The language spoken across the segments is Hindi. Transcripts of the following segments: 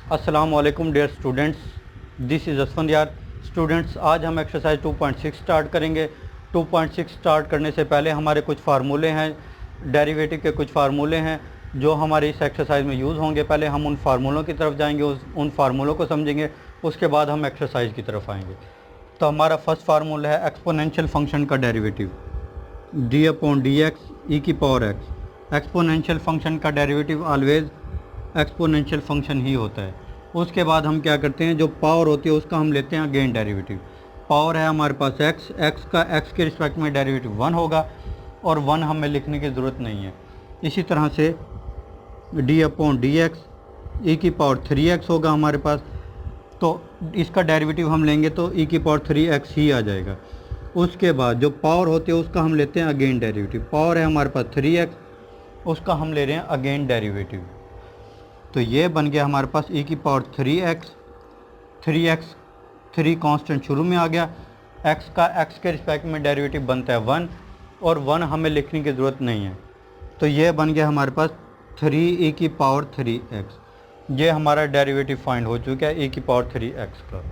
अस्सलाम वालेकुम dear students, this is Asfandyar. Students, आज हम एक्सरसाइज 2.6 स्टार्ट करेंगे। 2.6 स्टार्ट करने से पहले हमारे कुछ फार्मूले हैं, डेरिवेटिव के कुछ फार्मूले हैं जो हमारी इस एक्सरसाइज में यूज़ होंगे। पहले हम उन फार्मूलों की तरफ जाएंगे, उन फार्मूलों को समझेंगे, उसके बाद हम एक्सरसाइज की तरफ आएंगे। तो हमारा फर्स्ट फार्मूला है एक्सपोनेंशियल फंक्शन का डेरिवेटिव, d/dx e की पावर x। एक्सपोनेंशियल फंक्शन का डेरिवेटिव ऑलवेज एक्सपोनेंशियल फंक्शन ही होता है। उसके बाद हम क्या करते हैं, जो पावर होती है उसका हम लेते हैं अगेन डेरिवेटिव। पावर है हमारे पास x का x के रिस्पेक्ट में डेरिवेटिव 1 होगा और 1 हमें लिखने की ज़रूरत नहीं है। इसी तरह से d/dx e की पावर 3x होगा हमारे पास, तो इसका डेरिवेटिव हम लेंगे तो e की पावर 3x ही आ जाएगा। उसके बाद जो पावर होती है उसका हम लेते हैं अगेन डेरिवेटिव। पावर है हमारे पास 3x, उसका हम ले रहे हैं अगेन डेरिवेटिव। तो ये बन गया हमारे पास e की पावर 3x 3 कांस्टेंट शुरू में आ गया। x का x के रिस्पेक्ट में डेरिवेटिव बनता है 1 और 1 हमें लिखने की ज़रूरत नहीं है। तो ये बन गया हमारे पास 3e की पावर 3x। ये हमारा डेरिवेटिव फाइंड हो चुका है e की पावर 3x का।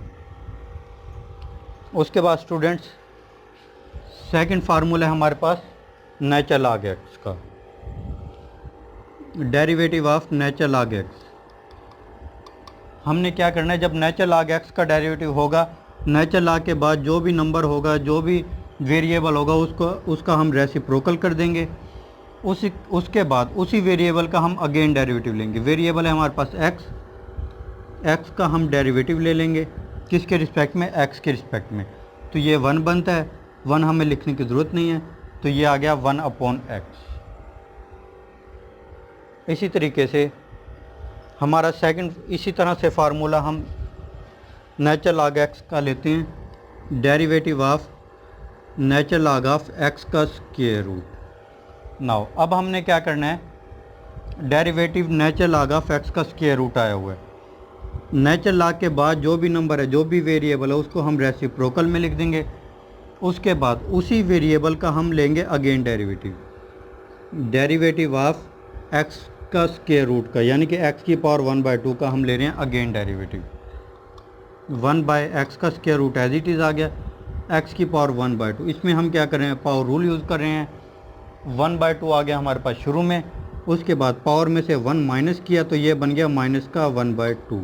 उसके बाद स्टूडेंट्स, सेकंड फार्मूला है हमारे पास नेचुरल लॉग x का, derivative of natural log x। हमने क्या करना है, जब नेचुरल लॉग x का डेरिवेटिव होगा, नेचुरल लॉग के बाद जो भी नंबर होगा, जो भी वेरिएबल होगा, उसका हम रेसिप्रोकल कर देंगे। उसके बाद उसी वेरिएबल का हम अगेन डेरिवेटिव लेंगे। वेरिएबल है हमारे पास x का हम डेरिवेटिव ले लेंगे, किसके रिस्पेक्ट में, x के रिस्पेक्ट में। तो ये 1 बनता है, 1 हमें लिखने की ज़रूरत नहीं है, तो ये आ गया 1/x। इसी तरीके से हमारा सेकंड, इसी तरह से फार्मूला हम नेचुरल लॉग x का लेते हैं, derivative of natural log of x का स्क्वायर रूट। नाउ अब हमने क्या करना है, derivative natural log of x का स्क्वायर रूट आया हुआ है। नेचुरल लॉग के बाद जो भी नंबर है, जो भी वेरिएबल है, उसको हम रेसिप्रोकल में लिख देंगे। उसके बाद उसी वेरिएबल का हम लेंगे again derivative, derivative of x का स्क्वायर रूट का, यानी कि x की पावर 1/2 का हम ले रहे हैं अगेन डेरिवेटिव। 1/x का square root as it is आ गया, x की पावर 1/2। इसमें हम क्या कर रहे हैं, पावर रूल यूज़ कर रहे हैं। 1/2 आ गया हमारे पास शुरू में, उसके बाद पावर में से 1 माइनस किया तो ये बन गया माइनस का 1/2।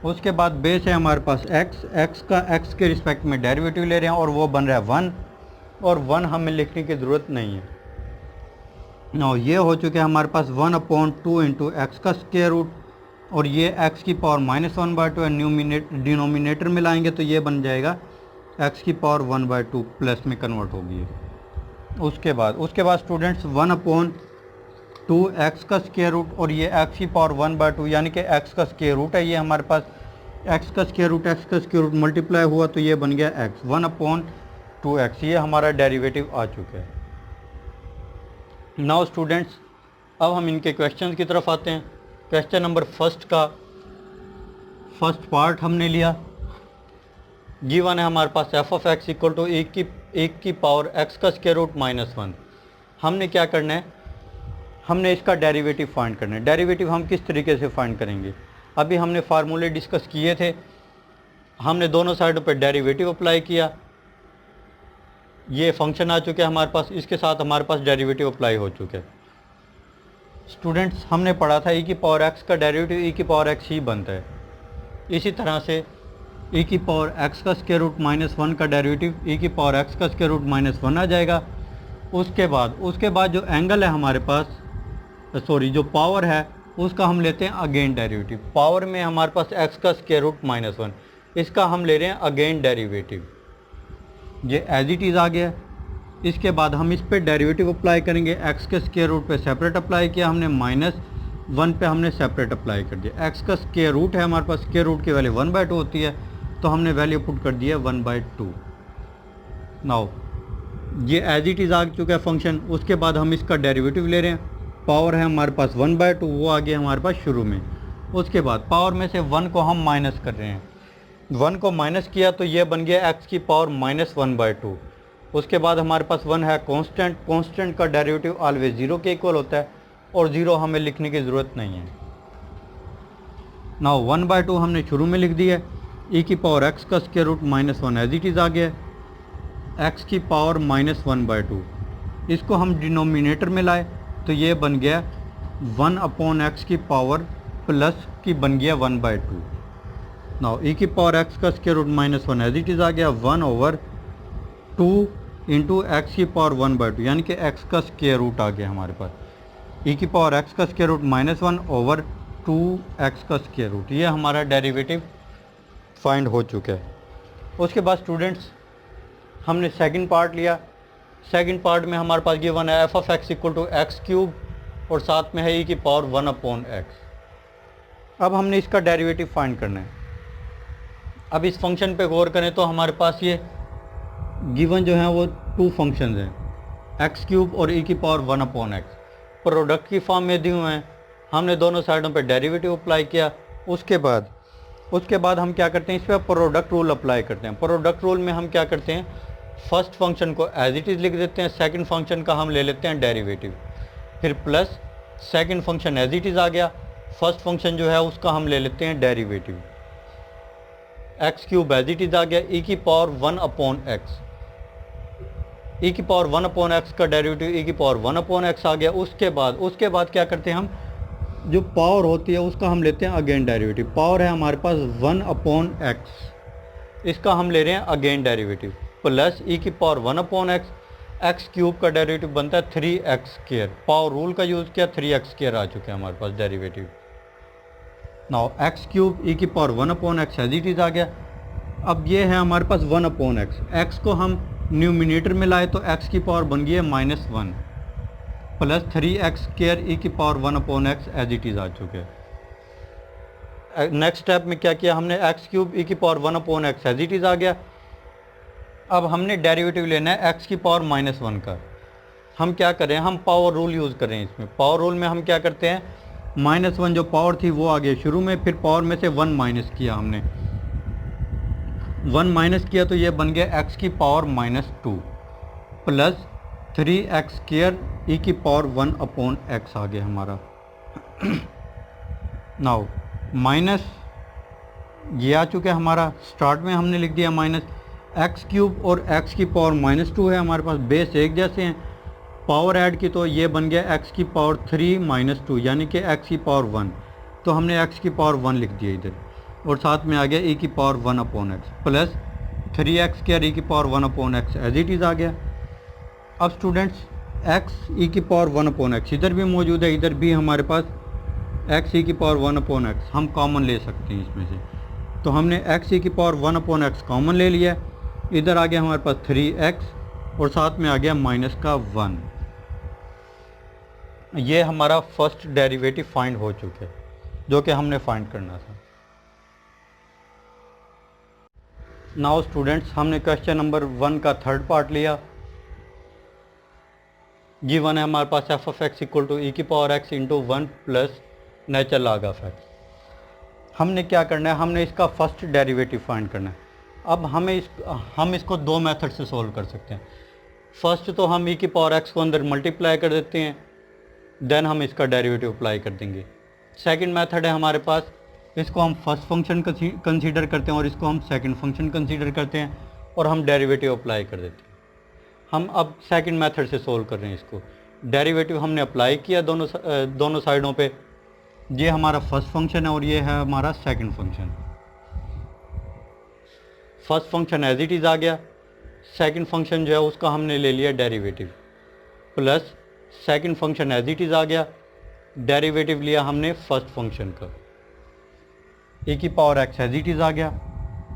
उसके बाद बेस है हमारे पास x का x के रिस्पेक्ट में डेरिवेटिव ले रहे हैं और वो बन रहा है 1, और 1 हमें लिखने की ज़रूरत नहीं है। नो, ये हो चुके हैं हमारे पास 1/2 इंटू एक्स का स्क्वायर रूट, और ये x की पावर -1/2 है, डिनोमिनेटर में लाएंगे तो ये बन जाएगा x की पावर 1/2 प्लस में कन्वर्ट होगी। उसके बाद स्टूडेंट्स 1/2 एक्स का स्क्वायर रूट, और ये x की पावर 1/2 यानी कि x का स्क्वायर रूट है। ये हमारे पास x का स्क्वायर रूट मल्टीप्लाई हुआ तो ये बन गया x, 1/2x। ये हमारा डेरिवेटिव आ चुका है। नाउ स्टूडेंट्स, अब हम इनके क्वेश्चन की तरफ आते हैं। क्वेश्चन नंबर फर्स्ट का फर्स्ट पार्ट हमने लिया। गिवन है हमारे पास f(x) इक्वल टू 1 की पावर x का स्क्वायर रूट -1। हमने क्या करना है, हमने इसका डेरिवेटिव फाइंड करना है। डेरिवेटिव हम किस तरीके से फाइंड करेंगे, अभी हमने फार्मूले डिस्कस किए थे, हमने दोनों साइडों पर डेरिवेटिव अप्लाई किया, ये फंक्शन आ चुके हैं हमारे पास, इसके साथ हमारे पास डेरिवेटिव अप्लाई हो चुके हैं। स्टूडेंट्स, हमने पढ़ा था e की पावर x का डेरिवेटिव e की पावर x ही बनता है। इसी तरह से e की पावर x का स्क्वायर रूट -1 का डेरिवेटिव e की पावर x का स्क्वायर रूट -1 आ जाएगा। उसके बाद जो एंगल है हमारे पास, जो पावर है, उसका हम लेते हैं अगेन डेरिवेटिव। पावर में हमारे पास x का स्क्वायर रूट -1, इसका हम ले रहे हैं अगेन डेरिवेटिव। ये एज इट इज़ आ गया। इसके बाद हम इस पे डेरिवेटिव अप्लाई करेंगे। x के स्क्वायर रूट पे सेपरेट अप्लाई किया हमने, -1 पे हमने सेपरेट अप्लाई कर दिया। x का स्क्वायर रूट है हमारे पास, स्क्वायर रूट की वैल्यू 1/2 होती है, तो हमने वैल्यू पुट कर दिया 1/2। नाउ ये एज इट इज़ आ चुका है फंक्शन। उसके बाद हम इसका डेरिवेटिव ले रहे हैं। पावर है हमारे पास 1/2, वो आ गया हमारे पास शुरू में। उसके बाद पावर में से 1 को हम माइनस कर रहे हैं, 1 को माइनस किया तो ये बन गया x की पावर -1/2। उसके बाद हमारे पास 1 है कांस्टेंट का डेरिवेटिव ऑलवेज 0 के इक्वल होता है, और 0 हमें लिखने की ज़रूरत नहीं है। नाउ 1/2 हमने शुरू में लिख दिया है, e की पावर x का square root -1 as it is आ गया है, x की पावर -1/2। इसको हम डिनोमिनेटर में लाए तो ये बन गया 1/x की पावर प्लस की बन गया 1/2। नाउ e की पावर x का square root -1 as it is आ गया 1/2 इंटू एक्स की पावर 1/2, यानी कि x का स्क्वायर रूट आ गया हमारे पास। e की पावर x का स्क्वायर रूट -1/2x का स्क्वायर रूट, ये हमारा डेरिवेटिव फाइंड हो चुका है। उसके बाद स्टूडेंट्स हमने सेकंड पार्ट लिया। सेकंड पार्ट में हमारे पास गिवन है f(x) = x³ और साथ में है e की पावर 1/x। अब हमने इसका डेरिवेटिव फाइंड करना है। अब इस फंक्शन पे गौर करें तो हमारे पास ये गिवन जो है वो 2 फंक्शंस हैं, x³ और e की पावर 1/x। प्रोडक्ट की फॉर्म में दिए हुए हैं, हमने दोनों साइडों पे डेरिवेटिव अप्लाई किया। उसके बाद हम क्या करते हैं, इस पर प्रोडक्ट रूल अप्लाई करते हैं। प्रोडक्ट रूल में हम क्या करते हैं, फर्स्ट फंक्शन को एज इट इज़ लिख देते हैं, सेकंड फंक्शन का हम ले लेते हैं डेरिवेटिव, फिर plus second function as it is आ गया, फर्स्ट फंक्शन जो है उसका हम ले लेते हैं derivative, x³ as it is आ गया, e की पावर 1/x, e की पावर 1/x का डेरिवेटिव e की पावर 1/x आ गया। उसके बाद क्या करते हैं, हम जो पावर होती है उसका हम लेते हैं अगेन डेरिवेटिव। पावर है हमारे पास 1/x, इसका हम ले रहे हैं अगेन डेरिवेटिव, प्लस e की पावर 1/x, x³ का डेरिवेटिव बनता है 3x²। पावर रूल का यूज़ किया, 3x² आ चुका है हमारे पास डेरिवेटिव। नाउ x³ e की power 1/x as it is आ गया। अब ये है हमारे पास 1/x, x को हम न्यूमिनेटर में लाए तो x की पावर बन गई है -1 प्लस 3x² e की power 1/x as it is आ चुके हैं। नेक्स्ट स्टेप में क्या किया हमने, x³ e की power 1/x as it is आ गया। अब हमने डेरिवेटिव लेना है x की पावर -1 का। हम क्या करें, हम पावर रूल यूज़ करें इसमें। पावर रूल में हम क्या करते हैं, -1 जो पावर थी वो आ गया शुरू में, फिर पावर में से 1 माइनस किया हमने, 1 माइनस किया तो ये बन गया x की पावर -2 प्लस 3x² e की पावर 1/x आ गया हमारा। नाउ माइनस ये आ चुका है हमारा, स्टार्ट में हमने लिख दिया माइनस, x³ और x की पावर -2 है हमारे पास, बेस एक जैसे हैं, पावर ऐड की तो ये बन गया x की पावर 3 - 2 यानी कि x की पावर 1, तो हमने x की पावर 1 लिख दिया इधर, और साथ में आ गया e की power 1/x plus 3x² e की power 1/x as it is आ गया। अब स्टूडेंट्स x e की पावर 1/x इधर भी मौजूद है, इधर भी हमारे पास x e की पावर 1/x हम कॉमन ले सकते हैं इसमें से, तो हमने x e की पावर 1/x कॉमन ले लिया, इधर आ गया हमारे पास 3x और साथ में आ गया -1। ये हमारा फर्स्ट डेरिवेटिव फाइंड हो चुके जो कि हमने फाइंड करना था। नाउ स्टूडेंट्स हमने क्वेश्चन नंबर 1 का थर्ड पार्ट लिया। गिवन है हमारे पास f(x) = e की power x × 1 plus natural log of x। हमने क्या करना है, हमने इसका फर्स्ट डेरिवेटिव फाइंड करना है। अब हम इसको 2 मेथड से सोल्व कर सकते हैं। फर्स्ट तो हम e की पावर x को अंदर मल्टीप्लाई कर देते हैं, देन हम इसका डेरिवेटिव अप्लाई कर देंगे। सेकंड मेथड है हमारे पास, इसको हम फर्स्ट फंक्शन कंसीडर करते हैं और इसको हम सेकंड फंक्शन कंसीडर करते हैं और हम डेरिवेटिव अप्लाई कर देते हैं। हम अब सेकंड मेथड से सोल्व कर रहे हैं इसको। डेरिवेटिव हमने अप्लाई किया दोनों साइडों पे, ये हमारा फर्स्ट फंक्शन है और ये है हमारा second function. First function as it is आ गया, सेकंड फंक्शन जो है उसका हमने ले लिया derivative, plus second function as it is आ गया, डेरिवेटिव लिया हमने फर्स्ट फंक्शन का, e की power x as it is आ गया।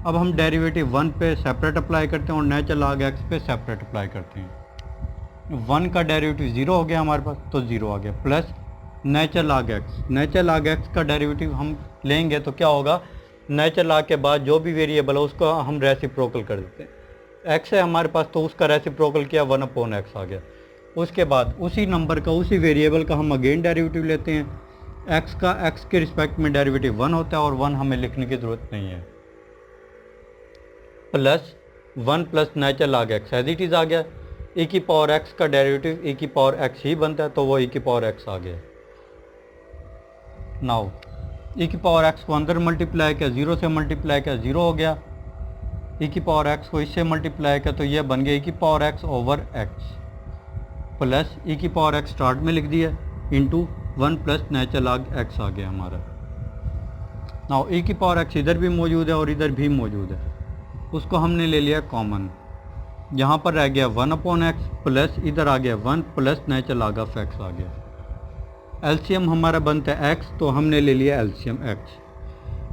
अब हम डेरिवेटिव 1 पे सेपरेट अप्लाई करते हैं और नेचुरल log x पे सेपरेट अप्लाई करते हैं। 1 का डेरिवेटिव 0 हो गया हमारे पास, तो 0 आ गया, plus natural log x। Natural log x का डेरिवेटिव हम लेंगे तो क्या होगा, नेचुरल log के बाद जो भी वेरिएबल है उसको हम रेसिप्रोकल कर देते हैं। x है हमारे पास तो उसका रेसिप्रोकल किया, 1/x आ गया। उसके बाद उसी नंबर का, उसी वेरिएबल का हम अगेन डेरिवेटिव लेते हैं। x का x के रिस्पेक्ट में डेरिवेटिव 1 होता है और 1 हमें लिखने की ज़रूरत नहीं है, plus 1 plus natural log x as it is आ गया। e की पावर x का डेरिवेटिव e की पावर x ही बनता है, तो वो e की पावर x आ गया। नाउ ई की पावर एक्स को अंदर मल्टीप्लाई किया, 0 से मल्टीप्लाई किया, 0 हो गया। ई की पावर एक्स को इससे मल्टीप्लाई किया तो ये बन गया ई की power x over x plus e की पावर एक्स स्टार्ट में लिख दिया into 1 plus natural log x आ गया हमारा। नाउ ई की पावर एक्स इधर भी मौजूद है और इधर भी मौजूद है, उसको हमने ले लिया कॉमन। यहाँ पर रह गया 1 अपॉन एक्स प्लस इधर आ गया 1 plus natural log of x आ गया। एलसीएम हमारा बनता है एक्स, तो हमने ले लिया एलसीएम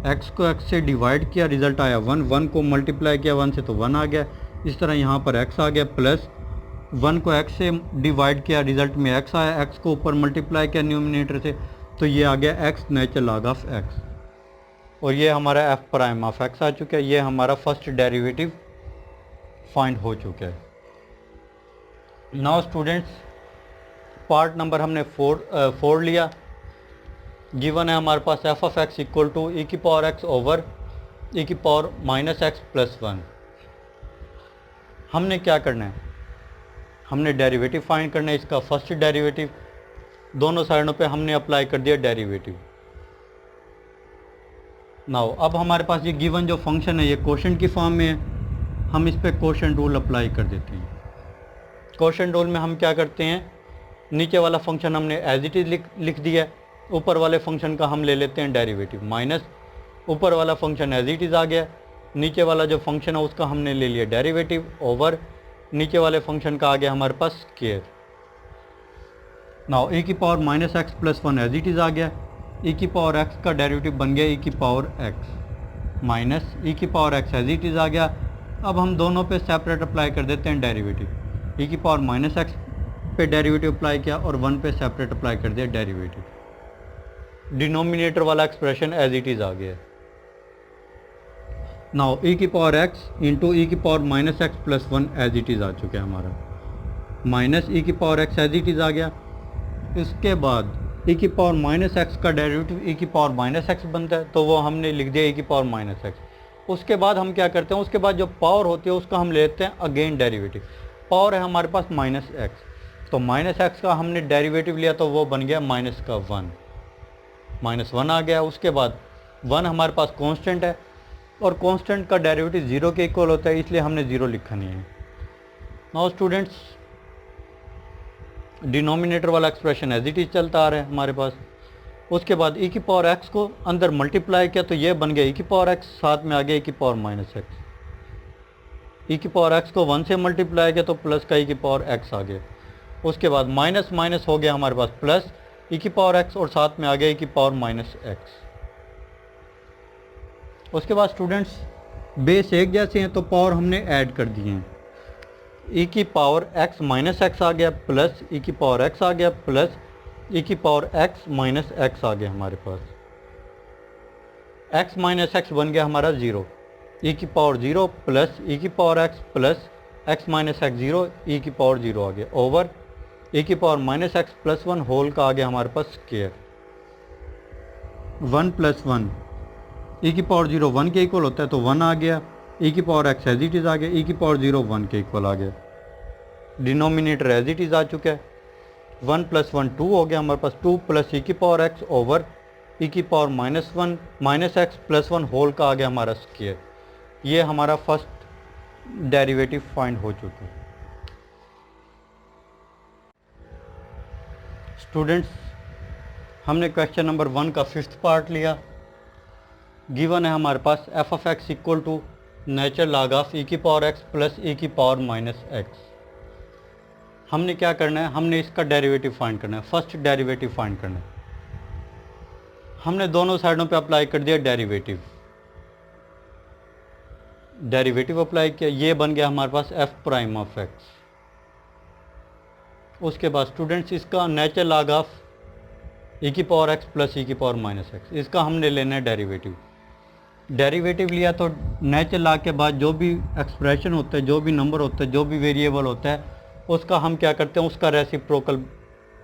एक्स को एक्स से डिवाइड किया, रिज़ल्ट आया 1, 1 को मल्टीप्लाई किया 1 से तो 1 आ गया। इस तरह यहाँ पर एक्स आ गया प्लस 1 को एक्स से डिवाइड किया, रिज़ल्ट में एक्स आया, एक्स को ऊपर मल्टीप्लाई किया न्यूमिनेटर से तो ये आ गया x natural log of x, और ये हमारा एफ प्राइम ऑफ एक्स आ चुका है। ये हमारा फर्स्ट डेरिवेटिव फाइंड हो चुका है। नाउ स्टूडेंट्स, पार्ट नंबर हमने 4 लिया। गिवन है हमारे पास f of x equal to e की पावर एक्स ओवर ई की पावर माइनस एक्स प्लस 1। हमने क्या करना है, हमने डेरिवेटिव फाइंड करना है। इसका फर्स्ट डेरिवेटिव दोनों साइडों पे हमने अप्लाई कर दिया डेरिवेटिव। नाउ अब हमारे पास ये गिवन जो फंक्शन है ये क्वोशंट की फॉर्म में है, हम इस पे क्वोशंट रूल अप्लाई कर देते हैं। क्वोशंट रूल में हम क्या करते हैं, नीचे वाला फंक्शन हमने एज इट इज़ लिख दिया, ऊपर वाले फंक्शन का हम ले लेते हैं डेरिवेटिव, माइनस ऊपर वाला फंक्शन एज इट इज़ आ गया, नीचे वाला जो फंक्शन है उसका हमने ले लिया डेरिवेटिव ओवर नीचे वाले फंक्शन का आ गया हमारे पास स्क्वायर। नाउ e की power minus x plus 1 as it is आ गया, e की पावर x का डेरिवेटिव बन गया e की पावर x माइनस e की power x as it is आ गया। अब हम दोनों पे सेपरेट अप्लाई कर देते हैं डेरिवेटिव, e की पावर माइनस एक्स पे डेरिवेटिव अप्लाई किया और 1 पे सेपरेट अप्लाई कर दिया डेरिवेटिव। डिनोमिनेटर वाला एक्सप्रेशन एज इट इज़ आ गया। नाउ e की पावर x इंटू ई की power minus x plus 1 as it is आ चुका है हमारा, माइनस e की power x as it is आ गया। इसके बाद e की पावर माइनस एक्स का डेरिवेटिव e की पावर माइनस एक्स बनता है, तो वो हमने लिख दिया e की पावर माइनस एक्स। उसके बाद हम क्या करते हैं, उसके बाद जो पावर होती है उसका हम लेते हैं अगेन डेरिवेटिव। पावर है हमारे पास माइनस एक्स, तो माइनस एक्स का हमने डेरिवेटिव लिया तो वो बन गया माइनस का 1, माइनस 1 आ गया। उसके बाद 1 हमारे पास कांस्टेंट है और कांस्टेंट का डेरिवेटिव 0 के इक्वल होता है, इसलिए हमने 0 लिखा नहीं है। नाउ स्टूडेंट्स, डिनोमिनेटर वाला एक्सप्रेशन एज इट इज चलता आ रहा है हमारे पास। उसके बाद e की पावर x को अंदर मल्टीप्लाई किया तो ये बन गया e की पावर x, साथ में आ गया e की पावर माइनस एक्स। e की पावर x को 1 से मल्टीप्लाई किया तो प्लस का e की पावर x आ गया। उसके बाद माइनस माइनस हो गया हमारे पास प्लस e की पावर x और साथ में आ गया e की पावर माइनस एक्स। उसके बाद स्टूडेंट्स, बेस एक जैसे हैं तो पावर हमने ऐड कर दिए हैं। e की पावर x माइनस एक्स आ गया प्लस e की पावर x आ गया प्लस e की पावर x माइनस एक्स आ गया हमारे पास। x माइनस एक्स बन गया हमारा 0, e की पावर 0 प्लस e की power x plus x minus x 0, e की पावर 0 आ गया ओवर e की power minus x plus 1 whole का आ गया हमारे पास स्क्वायर। 1 प्लस 1, e की पावर 0 1 के इक्वल होता है तो 1 आ गया, e की power x as it is आ गया, e की पावर 0 1 के इक्वल आ गया। डिनोमिनेटर एज इट इज़ आ चुका है, 1 प्लस 1 2 हो गया हमारे पास, 2 प्लस e की पावर x ओवर e की power minus 1 minus x plus 1 whole का आ गया हमारा स्क्वायर। ये हमारा फर्स्ट डेरिवेटिव फाइंड हो चुका है। स्टूडेंट्स, हमने क्वेश्चन नंबर 1 का 5th पार्ट लिया। गिवन है हमारे पास f of x equal to natural log of e की पावर एक्स प्लस ई की पावर माइनस एक्स। हमने क्या करना है, हमने इसका डेरिवेटिव फाइंड करना है, फर्स्ट डेरिवेटिव फाइंड करना है। हमने दोनों साइडों पे अप्लाई कर दिया डेरिवेटिव अप्लाई किया, ये बन गया हमारे पास एफ प्राइम ऑफ एक्स। उसके बाद स्टूडेंट्स, इसका नेचुरल लॉग ऑफ ई की पावर एक्स प्लस ई की पावर माइनस एक्स, इसका हमने लेना है डेरिवेटिव लिया तो नेचुरल लॉग के बाद जो भी एक्सप्रेशन होता है, जो भी नंबर होता है, जो भी वेरिएबल होता है, उसका हम क्या करते हैं, उसका रेसिप्रोकल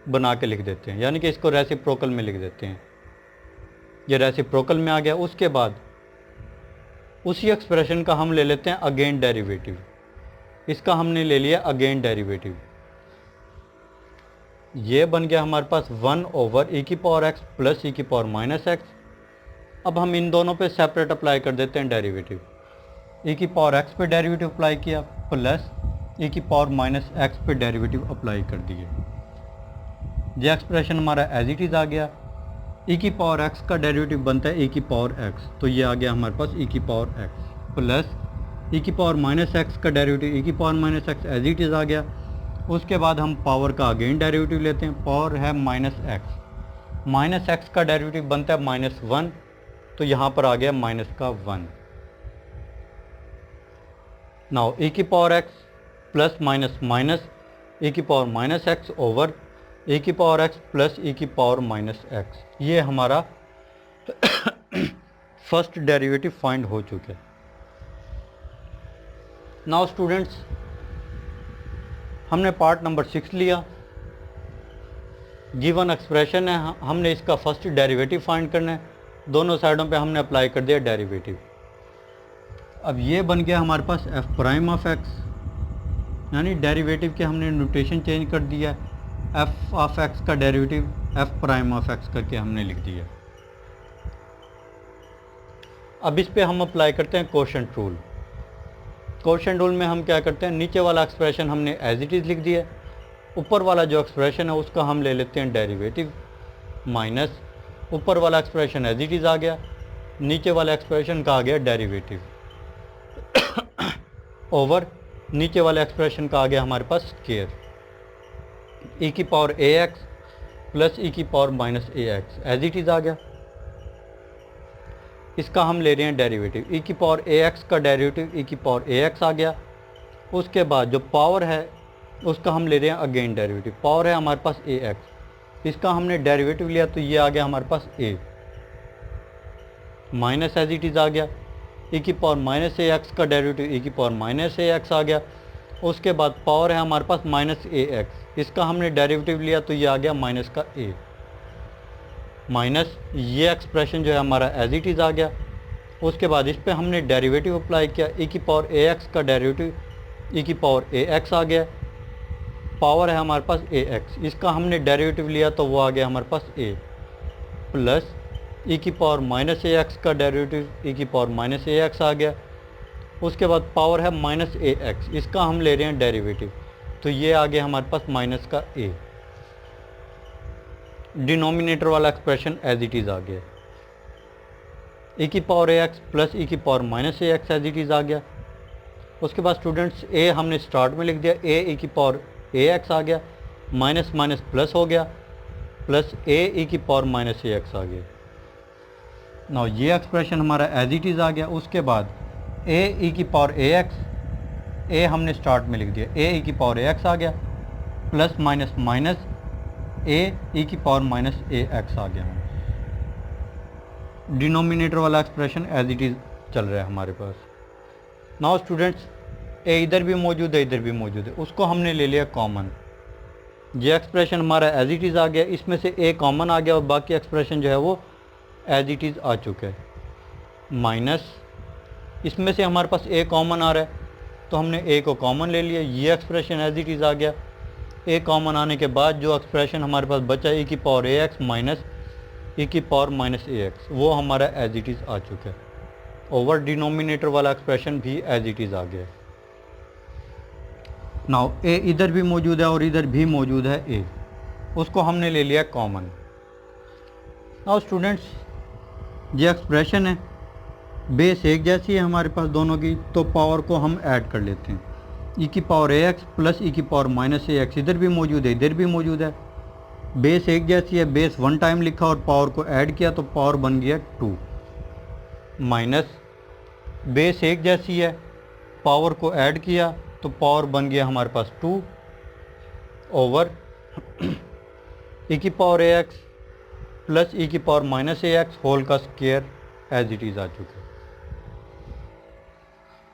बना के लिख देते हैं, यानी कि इसको रेसिप्रोकल में लिख देते हैं। ये रेसिप्रोकल में आ गया। उसके बाद उसी एक्सप्रेशन का हम ले लेते हैं अगेन डेरिवेटिव, इसका हमने ले लिया अगेन डेरिवेटिव। ये बन गया हमारे पास 1 ओवर ई की पावर एक्स प्लस ई की पावर माइनस एक्स अब हम इन दोनों पे सेपरेट अप्लाई कर देते हैं डेरिवेटिव। e की पावर x पे डेरिवेटिव अप्लाई किया प्लस e की पावर माइनस x पे डेरिवेटिव अप्लाई कर दिए। ये एक्सप्रेशन हमारा एज इट इज़ आ गया। e की पावर x का डेरिवेटिव बनता है e की पावर x, तो ये आ गया हमारे पास e की पावर x प्लस e की पावर माइनस x का डेरिवेटिव e की power minus x as it is आ गया। उसके बाद हम पावर का अगेन डेरिवेटिव लेते हैं, पावर है माइनस x का डेरिवेटिव बनता है -1, तो यहाँ पर आ गया माइनस का 1। नाउ e की power x plus minus minus e की power minus x over e की पावर x प्लस e की पावर माइनस x, ये हमारा फर्स्ट डेरिवेटिव फाइंड हो चुके। नाउ स्टूडेंट्स, हमने पार्ट नंबर 6 लिया। गिवन एक्सप्रेशन है, हमने इसका फर्स्ट डेरिवेटिव फाइंड करना है। दोनों साइडों पे हमने अप्लाई कर दिया डेरिवेटिव। अब ये बन गया हमारे पास f प्राइम ऑफ x, यानी डेरिवेटिव के हमने नोटेशन चेंज कर दिया। f ऑफ x का derivative f prime of x करके हमने लिख दिया। अब इस पे हम अप्लाई करते हैं कोशेंट रूल। कोशेंट रूल में हम क्या करते हैं, नीचे वाला एक्सप्रेशन हमने एज इट इज़ लिख दिया, ऊपर वाला जो एक्सप्रेशन है उसका हम ले लेते हैं डेरिवेटिव माइनस ऊपर वाला एक्सप्रेशन एज इट इज़ आ गया, नीचे वाला एक्सप्रेशन का आ गया डेरिवेटिव ओवर नीचे वाले एक्सप्रेशन का आ गया हमारे पास स्क्वायर e की पावर ax प्लस e की power minus ax as it is आ गया। इसका हम ले रहे हैं डेरिवेटिव, e की पावर ax का डेरिवेटिव e की पावर ax आ गया। उसके बाद जो पावर है उसका हम ले रहे हैं अगेन डेरिवेटिव, पावर है हमारे पास ax, इसका हमने डेरिवेटिव लिया तो ये आ गया हमारे पास a minus as it is आ गया। e की पावर माइनस ax का डेरिवेटिव e की पावर माइनस ax आ गया। उसके बाद पावर है हमारे पास माइनस ax, इसका हमने डेरिवेटिव लिया तो ये आ गया माइनस का a माइनस ये एक्सप्रेशन जो है हमारा एज इट इज़ आ गया। उसके बाद इस पे हमने डेरिवेटिव अप्लाई किया, e की पावर ax का डेरिवेटिव e की पावर ax आ गया। पावर है हमारे पास ax, इसका हमने डेरिवेटिव लिया तो वो आ गया हमारे पास a प्लस e की पावर माइनस ax का डेरिवेटिव e की पावर माइनस ax आ गया। उसके बाद पावर है माइनस ax, इसका हम ले रहे हैं डेरिवेटिव तो ये आ गया हमारे पास माइनस का a। डिनोमिनेटर वाला एक्सप्रेशन एज इट इज़ आ गया, e की पावर ax प्लस e की power minus ax as it is आ गया। उसके बाद स्टूडेंट्स a हमने स्टार्ट में लिख दिया, a e की पावर ax आ गया, माइनस माइनस प्लस हो गया, प्लस a e की पावर माइनस ax आ गया। नाउ ये एक्सप्रेशन हमारा एज इट इज़ आ गया। उसके बाद a e की पावर ax, a हमने स्टार्ट में लिख दिया, a e की पावर ax आ गया, plus minus minus a e की पावर माइनस ax आ गया। डिनोमिनेटर वाला एक्सप्रेशन एज इट इज़ चल रहा है हमारे पास। नाउ स्टूडेंट्स, a इधर भी मौजूद है इधर भी मौजूद है, उसको हमने ले लिया कॉमन। ये एक्सप्रेशन हमारा एज इट इज़ आ गया, इसमें से a कॉमन आ गया और बाकी एक्सप्रेशन जो है वो एज इट इज़ आ चुका है। माइनस इसमें से हमारे पास a कॉमन आ रहा है तो हमने a को कॉमन ले लिया, ये एक्सप्रेशन एज इट इज़ आ गया। a कॉमन आने के बाद जो एक्सप्रेशन हमारे पास बचा e की पावर ax माइनस e की पावर माइनस ax, वो हमारा एज इट इज़ आ चुका है। ओवर डिनोमिनेटर वाला एक्सप्रेशन भी एज इट इज़ आ गया। नाउ a इधर भी मौजूद है और इधर भी मौजूद है a, उसको हमने ले लिया कॉमन। नाउ स्टूडेंट्स, ये एक्सप्रेशन है, बेस एक जैसी है हमारे पास दोनों की, तो पावर को हम ऐड कर लेते हैं। e की पावर ax प्लस e की पावर माइनस ax इधर भी मौजूद है इधर भी मौजूद है, बेस एक जैसी है, बेस 1 टाइम लिखा और पावर को ऐड किया तो पावर बन गया 2, माइनस बेस एक जैसी है, पावर को ऐड किया तो पावर बन गया हमारे पास 2 ओवर e की पावर ax प्लस e की पावर माइनस ax होल का स्क्वायर एज इट इज़ आ चुका है।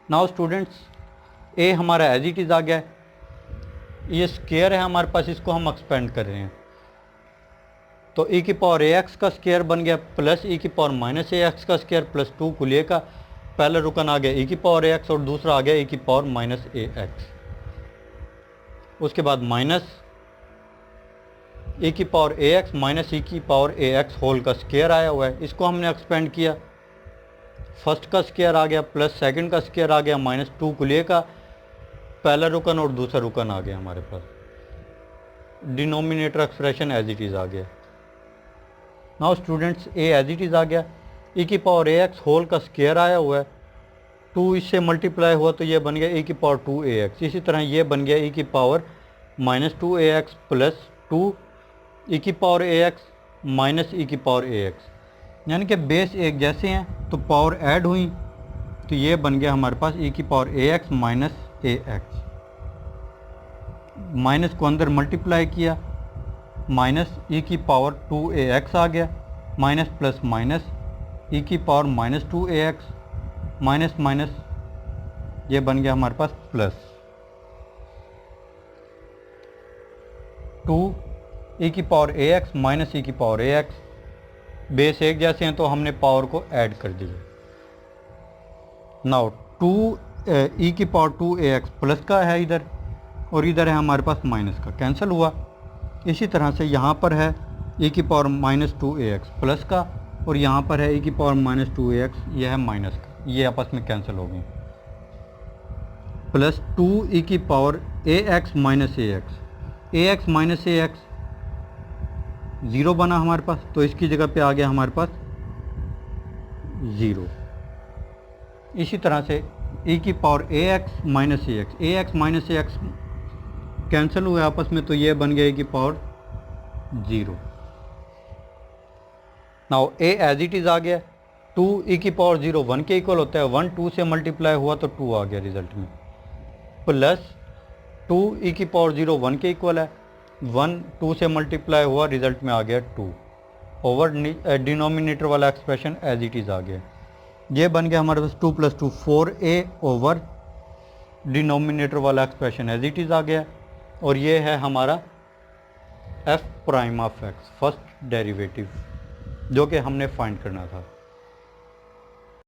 नाउ स्टूडेंट्स, a हमारा एज इट इज़ आ गया है, ये स्क्वायर है हमारे पास, इसको हम एक्सपेंड कर रहे हैं तो e की पावर ax का स्क्वायर बन गया प्लस e की पावर माइनस ax का स्क्वायर प्लस 2 कुलिए का, पहला रुकन आ गया e की पावर ax और दूसरा आ गया e की पावर माइनस ax। उसके बाद माइनस e की पावर ax माइनस e की पावर ax होल का स्क्वायर आया हुआ है, इसको हमने एक्सपेंड किया फर्स्ट का स्क्वायर आ गया प्लस सेकंड का स्क्वायर आ गया माइनस 2 कुलिये का पहला रुकन और दूसरा रुकन आ गया हमारे पास। Denominator expression as it is आ गया। Now students a as it is आ गया, e की पावर ax होल का स्क्वायर आया हुआ है, 2 इससे मल्टीप्लाई हुआ तो ये बन गया e की पावर 2ax। इसी तरह ये बन गया e की power minus 2ax plus 2 e की पावर ax माइनस e की पावर ax, यानी कि बेस एक जैसे हैं तो पावर ऐड हुई तो ये बन गया हमारे पास e की power ax minus ax। Minus को अंदर मल्टीप्लाई किया, माइनस e की पावर 2ax आ गया, माइनस प्लस माइनस e की power minus 2ax minus minus ये बन गया हमारे पास प्लस 2 e की पावर ax माइनस e की पावर ax। बेस एक जैसे हैं तो हमने पावर को ऐड कर दिया। नाउ 2 e की पावर 2ax प्लस का है इधर और इधर है हमारे पास माइनस का, कैंसिल हुआ। इसी तरह से यहाँ पर है e की पावर माइनस 2ax प्लस का और यहाँ पर है e की पावर माइनस 2ax, यह है माइनस का, ये आपस में कैंसिल हो गए। प्लस 2 e की power ax minus ax, ax minus ax 0 बना हमारे पास तो इसकी जगह पे आ गया हमारे पास 0। इसी तरह से e की power ax minus ax cancel हुए आपस में तो ये बन गया e की power 0। Now a as it is आ गया, 2 e की पावर 0 1 के इक्वल होता है, 1 2 से मल्टीप्लाई हुआ तो 2 आ गया रिजल्ट में, प्लस 2 e की पावर 0 1 के इक्वल है, 1 2 से मल्टीप्लाई हुआ रिजल्ट में आ गया 2 ओवर डिनोमिनेटर वाला एक्सप्रेशन एज इट इज़ आ गया। ये बन गया हमारे पास 2 + 2 4a ओवर डिनोमिनेटर वाला एक्सप्रेशन एज इट इज़ आ गया और ये है हमारा f prime of x first derivative जो कि हमने फाइंड करना था।